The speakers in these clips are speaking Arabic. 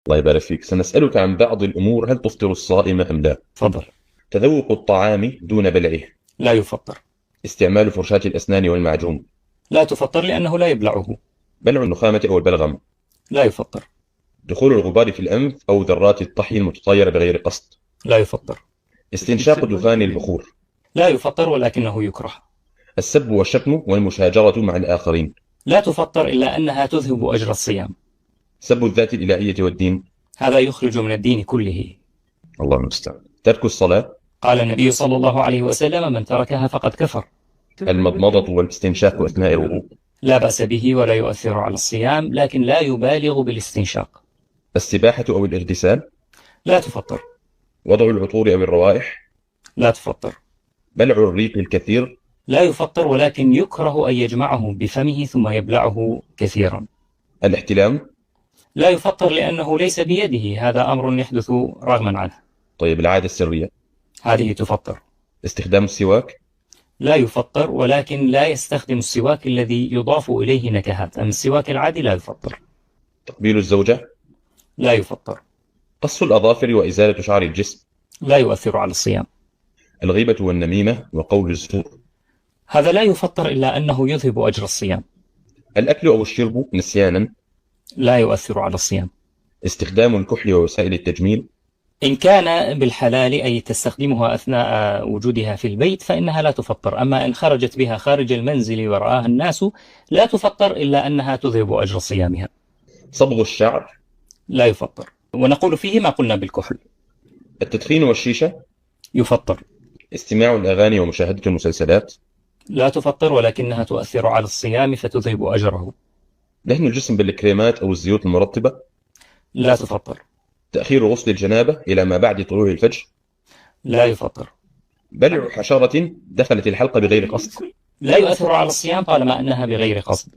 الله يبارك فيك. سنسألك عن بعض الأمور هل تفطر الصائم أم لا؟ تفضل. تذوق الطعام دون بلعه. لا يفطر. استعمال فرشاة الأسنان والمعجون. لا تفطر لأنه لا يبلعه. بلع النخامة أو البلغم. لا يفطر. دخول الغبار في الأنف أو ذرات الطحي المتطايرة بغير قصد. لا يفطر. استنشاق دخان البخور. لا يفطر ولكنه يكره. السب والشتم والمشاجرة مع الآخرين. لا تفطر إلا أنها تذهب أجر الصيام. سب الذات الإلهية والدين. هذا يخرج من الدين كله. الله المستعان. ترك الصلاة. قال النبي صلى الله عليه وسلم: من تركها فقد كفر. المضمضة والاستنشاق أثناء الوضوء. لا بأس به ولا يؤثر على الصيام، لكن لا يبالغ بالاستنشاق. السباحة أو الاغتسال. لا تفطر. وضع العطور أو الروائح. لا تفطر. بلع الريق الكثير. لا يفطر ولكن يكره أن يجمعه بفمه ثم يبلعه كثيرا. الاحتلام. لا يفطر لأنه ليس بيده، هذا أمر يحدث رغما عنه. طيب العادة السرية. هذه تفطر. استخدام السواك. لا يفطر ولكن لا يستخدم السواك الذي يضاف إليه نكهات، أما السواك العادي لا يفطر. تقبيل الزوجة. لا يفطر. قص الأظافر وإزالة شعر الجسم. لا يؤثر على الصيام. الغيبة والنميمة وقول الزور. هذا لا يفطر إلا أنه يذهب أجر الصيام. الأكل أو الشرب نسيانا. لا يؤثر على الصيام. استخدام الكحل ووسائل التجميل. إن كان بالحلال أي تستخدمها أثناء وجودها في البيت فإنها لا تفطر، أما إن خرجت بها خارج المنزل ورآها الناس لا تفطر إلا أنها تذهب أجر صيامها. صبغ الشعر. لا يفطر، ونقول فيه ما قلنا بالكحل. التدخين والشيشة. يفطر. استماع الأغاني ومشاهدة المسلسلات. لا تفطر ولكنها تؤثر على الصيام فتذهب أجره. دهن الجسم بالكريمات أو الزيوت المرطبة. لا تفطر. تأخير غسل الجنابة إلى ما بعد طلوع الفجر. لا يفطر. بلع حشرة دخلت الحلقة بغير قصد. لا يؤثر على الصيام طالما أنها بغير قصد.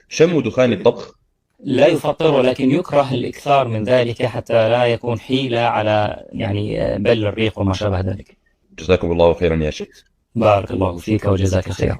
شم دخان الطبخ. لا يفطر ولكن يكره الإكثار من ذلك حتى لا يكون حيلة على بل الريق وما شابه ذلك. جزاكم الله خيرا يا شيخ. بارك الله فيك وجزاك خيرا.